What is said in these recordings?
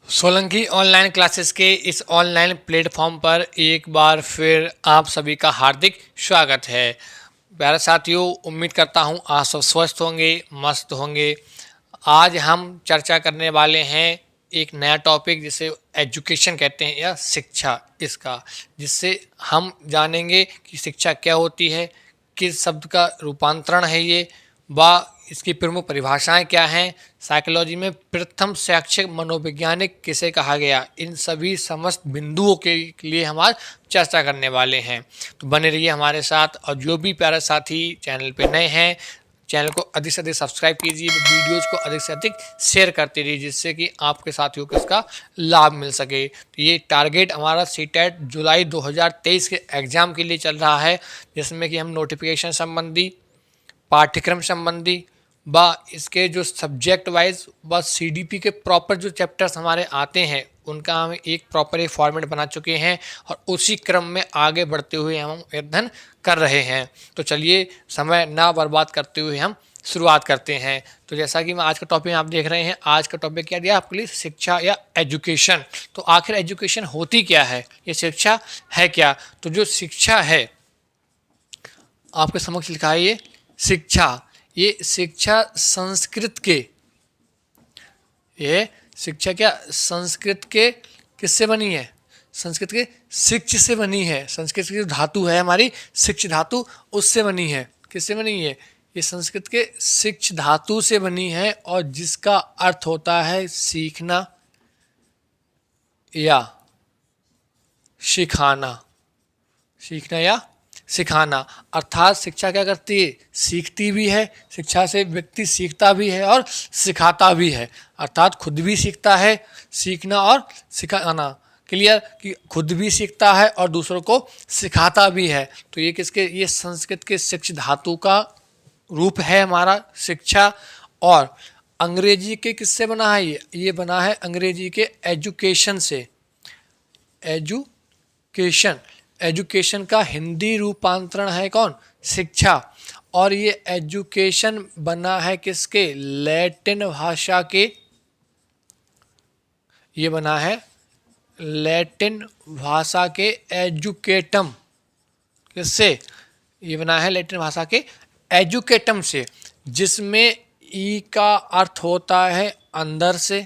Solanki online classes के इस online platform पर एक बार फिर आप सभी का हार्दिक स्वागत है। प्यारे साथियों, उम्मीद करता हूँ आप सब स्वस्थ होंगे, मस्त होंगे। आज हम चर्चा करने वाले हैं एक नया टॉपिक जिसे एजुकेशन कहते हैं या शिक्षा इसका, जिससे हम जानेंगे कि शिक्षा क्या होती है, किस शब्द का रूपांतरण है ये, व इसकी प्रमुख परिभाषाएं क्या हैं, साइकोलॉजी में प्रथम शैक्षिक मनोवैज्ञानिक किसे कहा गया। इन सभी समस्त बिंदुओं के लिए हम आज चर्चा करने वाले हैं। तो बने रहिए हमारे साथ, और जो भी प्यारे साथी चैनल पे नए हैं, चैनल को अधिक से अधिक सब्सक्राइब कीजिए, वीडियोज़ को अधिक से अधिक शेयर करते रहिए, जिससे कि आपके साथियों को इसका लाभ मिल सके। तो ये टारगेट हमारा सीटेट जुलाई 2023 के एग्ज़ाम के लिए चल रहा है, जिसमें कि हम नोटिफिकेशन संबंधी, पाठ्यक्रम संबंधी व इसके जो सब्जेक्ट वाइज व सीडीपी के प्रॉपर जो चैप्टर्स हमारे आते हैं उनका हम एक प्रॉपर एक फॉर्मेट बना चुके हैं, और उसी क्रम में आगे बढ़ते हुए हम अध्ययन कर रहे हैं। तो चलिए समय ना बर्बाद करते हुए हम शुरुआत करते हैं। तो जैसा कि मैं आज का टॉपिक आप देख रहे हैं, आज का टॉपिक क्या दिया आपके लिए, शिक्षा या एजुकेशन। तो आखिर एजुकेशन होती क्या है, ये शिक्षा है क्या। तो जो शिक्षा है आपके समक्ष लिखा है, ये शिक्षा, ये शिक्षा संस्कृत के, ये शिक्षा क्या संस्कृत के किससे बनी है, संस्कृत के शिक्ष से बनी है। संस्कृत की जो धातु है हमारी शिक्ष धातु, उससे बनी है। किससे बनी है, ये संस्कृत के शिक्ष धातु से बनी है, और जिसका अर्थ होता है सीखना या सिखाना, सीखना या सिखाना। अर्थात शिक्षा क्या करती है, सीखती भी है। शिक्षा से व्यक्ति सीखता भी है और सिखाता भी है, अर्थात खुद भी सीखता है, सीखना और सिखाना। क्लियर कि खुद भी सीखता है और दूसरों को सिखाता भी है। तो ये किसके, ये संस्कृत के शिक्ष धातु का रूप है हमारा शिक्षा। और अंग्रेजी के किससे बना है, ये बना है अंग्रेजी के एजुकेशन से। एजुकेशन, एजुकेशन का हिंदी रूपांतरण है कौन, शिक्षा। और ये एजुकेशन बना है किसके, लैटिन भाषा के, ये बना है लैटिन भाषा के एजुकेटम, किससे, ये बना है लैटिन भाषा के एजुकेटम से, जिसमें ई का अर्थ होता है अंदर से,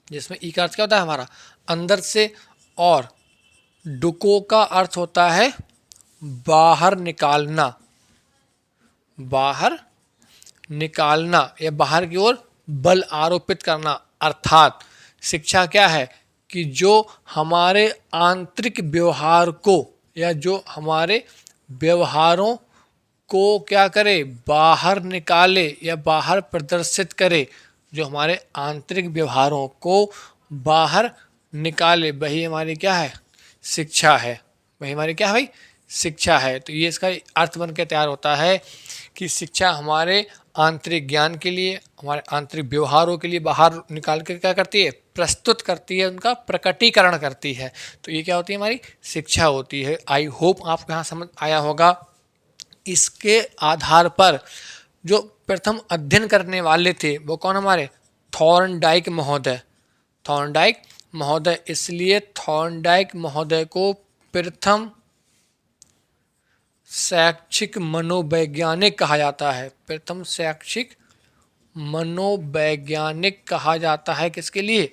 जिसमें ई का अर्थ क्या होता है हमारा अंदर से, और डुको का अर्थ होता है बाहर निकालना, बाहर निकालना या बाहर की ओर बल आरोपित करना। अर्थात शिक्षा क्या है कि जो हमारे आंतरिक व्यवहार को, या जो हमारे व्यवहारों को क्या करे, बाहर निकाले या बाहर प्रदर्शित करे। जो हमारे आंतरिक व्यवहारों को बाहर निकाले, वही हमारी क्या है, शिक्षा है। वही हमारी क्या है भाई, शिक्षा है। तो ये इसका अर्थ बन के तैयार होता है कि शिक्षा हमारे आंतरिक ज्ञान के लिए, हमारे आंतरिक व्यवहारों के लिए बाहर निकाल के क्या करती है, प्रस्तुत करती है, उनका प्रकटीकरण करती है। तो ये क्या होती है, हमारी शिक्षा होती है। आई होप आपको यहाँ समझ आया होगा। इसके आधार पर जो प्रथम अध्ययन करने वाले थे वो कौन, हमारे थॉर्नडाइक महोदय। थॉर्नडाइक महोदय, इसलिए थॉर्नडाइक महोदय को प्रथम शैक्षिक मनोवैज्ञानिक कहा जाता है। प्रथम शैक्षिक मनोवैज्ञानिक कहा जाता है किसके लिए,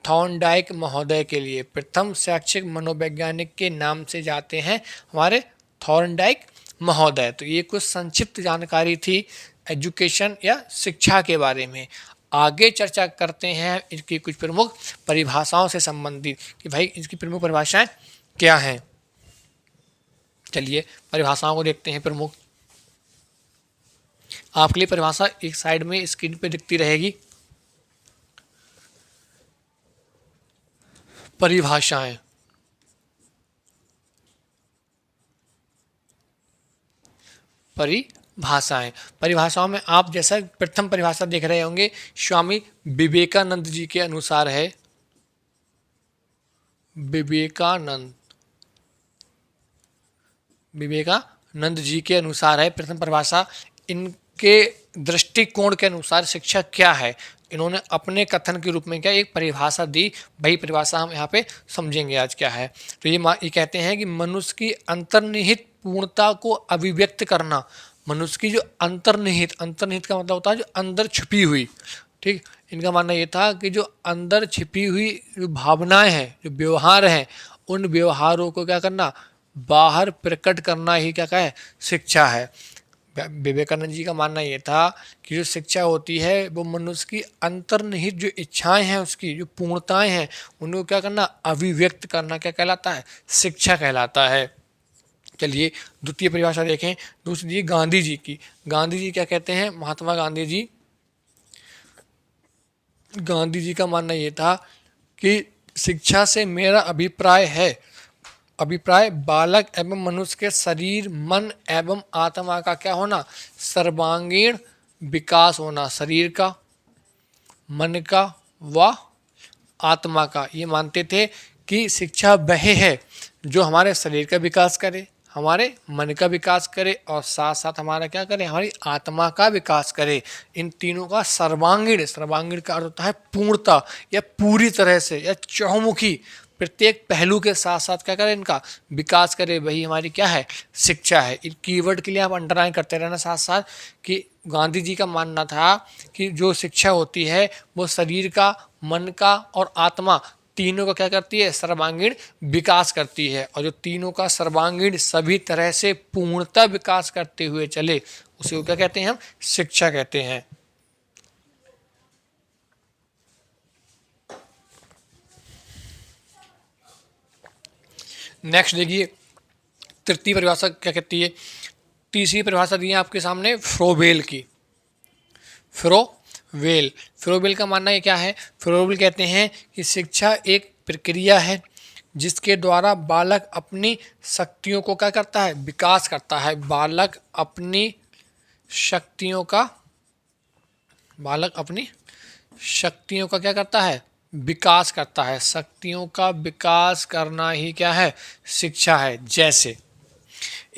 थॉर्नडाइक महोदय के लिए। प्रथम शैक्षिक मनोवैज्ञानिक के नाम से जाते हैं हमारे थॉर्नडाइक महोदय। तो ये कुछ संक्षिप्त जानकारी थी एजुकेशन या शिक्षा के बारे में। आगे चर्चा करते हैं इसकी कुछ प्रमुख परिभाषाओं से संबंधित, कि भाई इसकी प्रमुख परिभाषाएं क्या हैं। चलिए परिभाषाओं को देखते हैं प्रमुख। आपके लिए परिभाषा एक साइड में स्क्रीन पे दिखती रहेगी। परिभाषाएं, परिभाषाएं, परिभाषाओं में आप जैसा प्रथम परिभाषा देख रहे होंगे, स्वामी विवेकानंद जी के अनुसार है। विवेकानंद जी के अनुसार है प्रथम परिभाषा। इनके दृष्टिकोण के अनुसार शिक्षा क्या है, इन्होंने अपने कथन के रूप में क्या एक परिभाषा दी, वही परिभाषा हम यहाँ पे समझेंगे आज क्या है। तो ये कहते हैं कि मनुष्य की अंतर्निहित पूर्णता को अभिव्यक्त करना। मनुष्य की जो अंतर्निहित का मतलब होता है जो अंदर छुपी हुई, ठीक। इनका मानना ये था कि जो अंदर छिपी हुई जो भावनाएं हैं, जो व्यवहार हैं, उन व्यवहारों को क्या करना, बाहर प्रकट करना ही क्या है, शिक्षा है। विवेकानंद जी का मानना ये था कि जो शिक्षा होती है वो मनुष्य की अंतर्निहित जो इच्छाएं हैं, उसकी जो पूर्णताएं हैं, उनको क्या करना, अभिव्यक्त करना क्या कहलाता है, शिक्षा कहलाता है। चलिए द्वितीय परिभाषा देखें, दूसरी गांधी जी की। गांधी जी क्या कहते हैं, महात्मा गांधी जी का मानना ये था कि शिक्षा से मेरा अभिप्राय बालक एवं मनुष्य के शरीर, मन एवं आत्मा का क्या होना, सर्वांगीण विकास होना, शरीर का, मन का व आत्मा का। ये मानते थे कि शिक्षा वह है जो हमारे शरीर का विकास करे, हमारे मन का विकास करे और साथ साथ हमारा क्या करे, हमारी आत्मा का विकास करे। इन तीनों का सर्वांगीण का अर्थ होता है पूर्णता या पूरी तरह से या चहुमुखी, प्रत्येक पहलू के साथ साथ क्या करे, इनका विकास करे, वही हमारी क्या है, शिक्षा है। इन कीवर्ड के लिए आप अंडरलाइन करते रहना साथ साथ कि गांधी जी का मानना था कि जो शिक्षा होती है वो शरीर का, मन का और आत्मा तीनों का क्या करती है, सर्वांगीण विकास करती है। और जो तीनों का सर्वांगीण सभी तरह से पूर्णता विकास करते हुए चले, उसे क्या कहते हैं, हम शिक्षा कहते हैं। नेक्स्ट देखिए तृतीय परिभाषा क्या कहती है। तीसरी परिभाषा दी है आपके सामने फ्रोबेल की। फ्रोबेल का मानना ये क्या है, फ्रोबेल कहते हैं कि शिक्षा एक प्रक्रिया है जिसके द्वारा बालक अपनी शक्तियों को क्या करता है, विकास करता है। बालक अपनी शक्तियों का क्या करता है, विकास करता है। शक्तियों का विकास करना ही क्या है, शिक्षा है। जैसे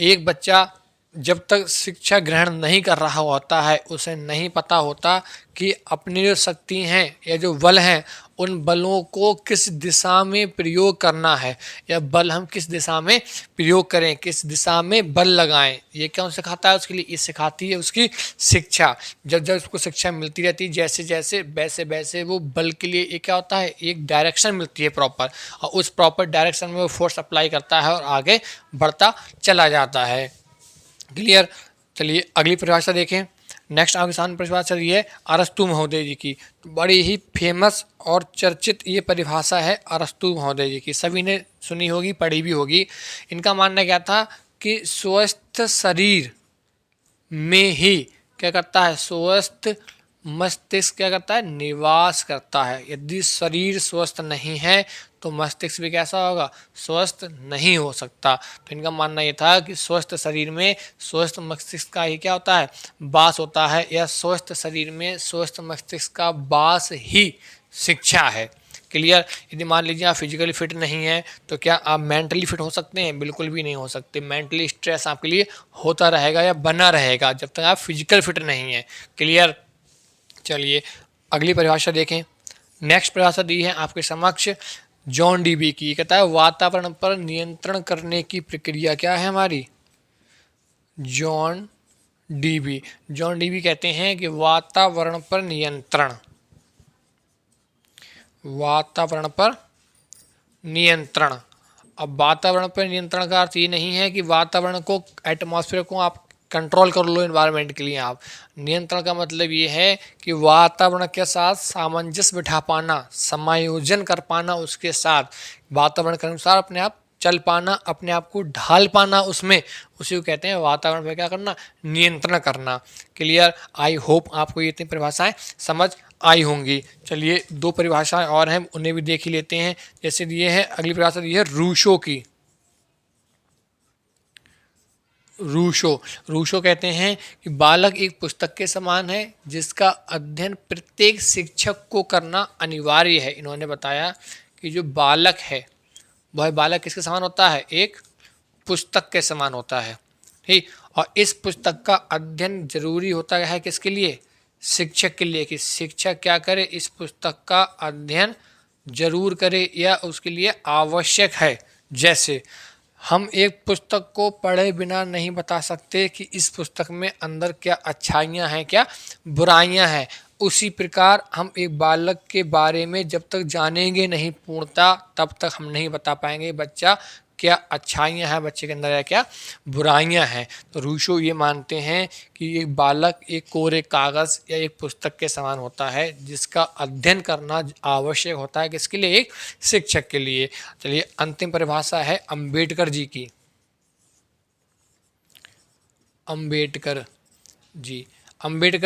एक बच्चा जब तक शिक्षा ग्रहण नहीं कर रहा होता है, उसे नहीं पता होता कि अपनी जो शक्ति हैं या जो बल हैं, उन बलों को किस दिशा में प्रयोग करना है, या बल हम किस दिशा में प्रयोग करें, किस दिशा में बल लगाएं, ये क्या सिखाता है, उसके लिए ये सिखाती है उसकी शिक्षा। जब जब उसको शिक्षा मिलती रहती है, जैसे जैसे वैसे वैसे वो बल के लिए ये क्या होता है, एक डायरेक्शन मिलती है प्रॉपर, और उस प्रॉपर डायरेक्शन में वो फोर्स अप्लाई करता है और आगे बढ़ता चला जाता है। क्लियर। चलिए अगली परिभाषा देखें। नेक्स्ट आपके सामने परिभाषा ये है अरस्तु महोदय जी की। बड़ी ही फेमस और चर्चित ये परिभाषा है अरस्तु महोदय जी की, सभी ने सुनी होगी, पढ़ी भी होगी। इनका मानना क्या था कि स्वस्थ शरीर में ही क्या करता है, स्वस्थ मस्तिष्क क्या करता है, निवास करता है। यदि शरीर स्वस्थ नहीं है तो मस्तिष्क भी कैसा होगा, स्वस्थ नहीं हो सकता। तो इनका मानना ये था कि स्वस्थ शरीर में स्वस्थ मस्तिष्क का ही क्या होता है, वास होता है, या स्वस्थ शरीर में स्वस्थ मस्तिष्क का वास ही शिक्षा है। क्लियर। यदि मान लीजिए आप फिजिकली फिट नहीं है तो क्या आप मेंटली फिट हो सकते हैं, बिल्कुल भी नहीं हो सकते। मेंटली स्ट्रेस आपके लिए होता रहेगा या बना रहेगा जब तक आप फिजिकल फिट नहीं है। क्लियर। चलिए अगली परिभाषा देखें। नेक्स्ट परिभाषा दी है आपके समक्ष जॉन डीबी की। कहता है वातावरण पर नियंत्रण करने की प्रक्रिया क्या है हमारी, जॉन डीबी कहते हैं कि वातावरण पर नियंत्रण। अब वातावरण पर नियंत्रण का अर्थ ये नहीं है कि वातावरण को, एटमॉस्फेयर को आप कंट्रोल कर लो एनवायरनमेंट के लिए। आप नियंत्रण का मतलब ये है कि वातावरण के साथ सामंजस्य बिठा पाना, समायोजन कर पाना, उसके साथ वातावरण के अनुसार अपने आप चल पाना, अपने आप को ढाल पाना उसमें, उसी को कहते हैं वातावरण पर क्या करना, नियंत्रण करना। क्लियर। आई होप आपको ये इतनी परिभाषाएं समझ आई होंगी। चलिए दो परिभाषाएं और हैं, उन्हें भी देख ही लेते हैं। जैसे ये है अगली परिभाषा दी है रूसो की। रूसो कहते हैं कि बालक एक पुस्तक के समान है जिसका अध्ययन प्रत्येक शिक्षक को करना अनिवार्य है। इन्होंने बताया कि जो बालक है वह बालक किसके समान होता है, एक पुस्तक के समान होता है, ठीक। और इस पुस्तक का अध्ययन जरूरी होता है किसके लिए, शिक्षक के लिए कि शिक्षक क्या करे, इस पुस्तक का अध्ययन जरूर करे या उसके लिए आवश्यक है। जैसे हम एक पुस्तक को पढ़े बिना नहीं बता सकते कि इस पुस्तक में अंदर क्या अच्छाइयाँ हैं क्या बुराइयाँ हैं, उसी प्रकार हम एक बालक के बारे में जब तक जानेंगे नहीं पूर्णता तब तक हम नहीं बता पाएंगे बच्चा क्या अच्छाइयाँ हैं बच्चे के अंदर या क्या बुराइयाँ हैं। तो रूसो ये मानते हैं कि एक बालक एक कोरे कागज़ या एक पुस्तक के समान होता है जिसका अध्ययन करना आवश्यक होता है, किसके लिए, एक शिक्षक के लिए। चलिए अंतिम परिभाषा है अंबेडकर जी की। अंबेडकर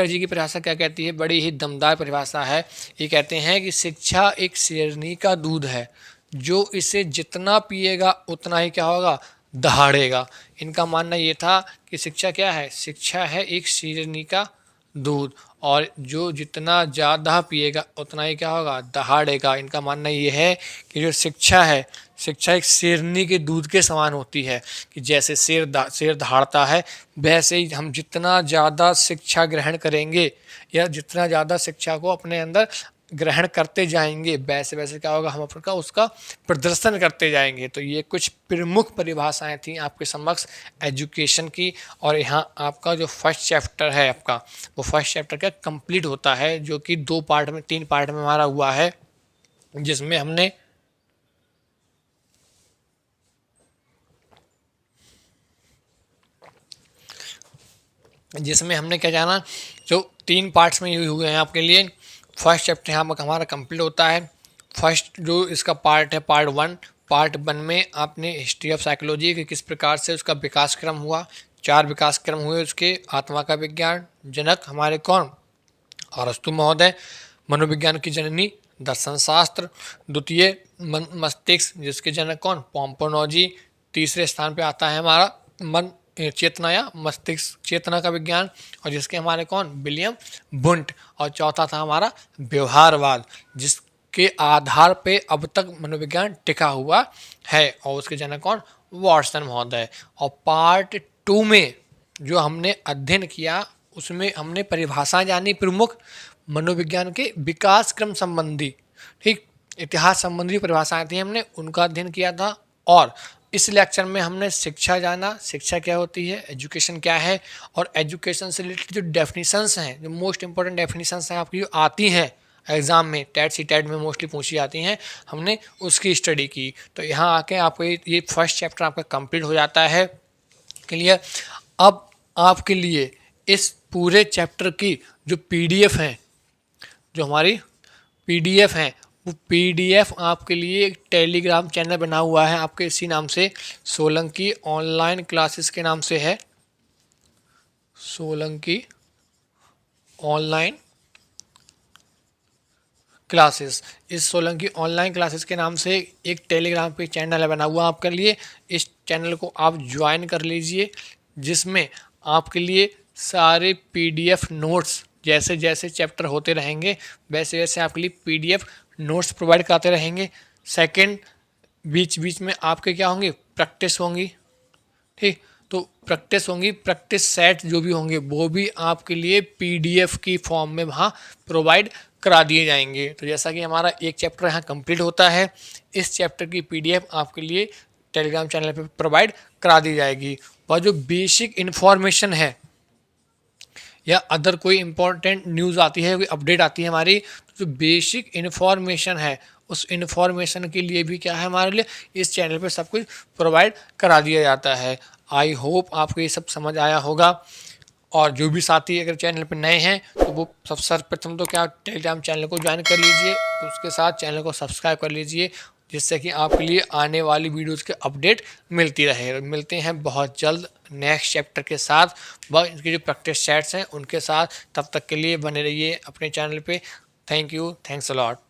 जी की परिभाषा क्या कहती है, बड़ी ही दमदार परिभाषा है। ये कहते हैं कि शिक्षा एक शेरनी का दूध है, जो इसे जितना पिएगा उतना ही क्या होगा, दहाड़ेगा। इनका मानना ये था कि शिक्षा क्या है, शिक्षा है एक शेरनी का दूध और जो जितना ज़्यादा पिएगा उतना ही क्या होगा, दहाड़ेगा। इनका मानना ये है कि जो शिक्षा है, शिक्षा एक शेरनी के दूध के समान होती है कि जैसे शेर दहाड़ता है वैसे ही हम जितना ज़्यादा शिक्षा ग्रहण करेंगे या जितना ज़्यादा शिक्षा को अपने अंदर ग्रहण करते जाएंगे वैसे वैसे क्या होगा, हम अपना उसका प्रदर्शन करते जाएंगे। तो ये कुछ प्रमुख परिभाषाएं थी आपके समक्ष एजुकेशन की। और यहाँ आपका जो फर्स्ट चैप्टर है आपका, वो फर्स्ट चैप्टर का कंप्लीट होता है, जो कि 3 पार्ट में हमारा हुआ है, जिसमें हमने क्या जाना, जो 3 पार्ट्स में हुए हैं आपके लिए। फर्स्ट चैप्टर यहाँ पर हमारा कंप्लीट होता है। फर्स्ट जो इसका पार्ट है पार्ट 1 में आपने हिस्ट्री ऑफ साइकोलॉजी के किस प्रकार से उसका विकास क्रम हुआ, 4 विकास क्रम हुए उसके। आत्मा का विज्ञान, जनक हमारे कौन, अरस्तु महोदय, मनोविज्ञान की जननी दर्शन शास्त्र। द्वितीय मस्तिष्क, जिसके जनक कौन, पोम्पोनोजी। तीसरे स्थान पे आता है हमारा मन चेतना या मस्तिष्क चेतना का विज्ञान, और जिसके हमारे कौन, विलियम बुंट। और चौथा था हमारा व्यवहारवाद, जिसके आधार पे अब तक मनोविज्ञान टिका हुआ है, और उसके जनक कौन, वॉटसन महोदय। और पार्ट 2 में जो हमने अध्ययन किया उसमें हमने परिभाषा जानी प्रमुख मनोविज्ञान के विकास क्रम संबंधी, ठीक, इतिहास संबंधी परिभाषाएं थी, हमने उनका अध्ययन किया था। और इस लेक्चर में हमने शिक्षा जाना, शिक्षा क्या होती है, एजुकेशन क्या है, और एजुकेशन से रिलेटेड जो डेफिनेशंस हैं, जो मोस्ट इंपॉर्टेंट डेफिनेशंस हैं आपकी जो आती हैं एग्जाम में, टेट सीटेट में मोस्टली पूछी जाती हैं, हमने उसकी स्टडी की। तो यहाँ आके आपको ये फर्स्ट चैप्टर आपका कंप्लीट हो जाता है, क्लियर। अब आपके लिए इस पूरे चैप्टर की जो पीडीएफ है, जो हमारी पीडीएफ है, वो पीडीएफ आपके लिए एक टेलीग्राम चैनल बना हुआ है आपके इसी नाम से, सोलंकी ऑनलाइन क्लासेस के नाम से है, सोलंकी ऑनलाइन क्लासेस। इस सोलंकी ऑनलाइन क्लासेस के नाम से एक टेलीग्राम पे चैनल है बना हुआ आपके लिए। इस चैनल को आप ज्वाइन कर लीजिए, जिसमें आपके लिए सारे पीडीएफ नोट्स, जैसे जैसे चैप्टर होते रहेंगे वैसे वैसे आपके लिए पीडीएफ नोट्स प्रोवाइड कराते रहेंगे। सेकंड, बीच बीच में आपके क्या होंगे, प्रैक्टिस होंगी, ठीक। तो प्रैक्टिस होंगी, प्रैक्टिस सेट जो भी होंगे वो भी आपके लिए पीडीएफ की फॉर्म में वहाँ प्रोवाइड करा दिए जाएंगे। तो जैसा कि हमारा एक चैप्टर यहाँ कंप्लीट होता है, इस चैप्टर की पीडीएफ आपके लिए टेलीग्राम चैनल पे प्रोवाइड करा दी जाएगी। वह जो बेसिक इन्फॉर्मेशन है या अदर कोई इम्पोर्टेंट न्यूज़ आती है, कोई अपडेट आती है हमारी, तो जो बेसिक इन्फॉर्मेशन है उस इन्फॉर्मेशन के लिए भी क्या है, हमारे लिए इस चैनल पे सब कुछ प्रोवाइड करा दिया जाता है। आई होप आपको ये सब समझ आया होगा। और जो भी साथी अगर चैनल पर नए हैं तो वो सब सर्वप्रथम तो क्या टेलीग्राम चैनल को ज्वाइन कर लीजिए, उसके साथ चैनल को सब्सक्राइब कर लीजिए, जिससे कि आपके लिए आने वाली वीडियोज़ के अपडेट मिलती रहे। मिलते हैं बहुत जल्द नेक्स्ट चैप्टर के साथ, व इनके जो प्रैक्टिस चैट्स हैं उनके साथ। तब तक के लिए बने रहिए अपने चैनल पे। Thank you, thanks a lot.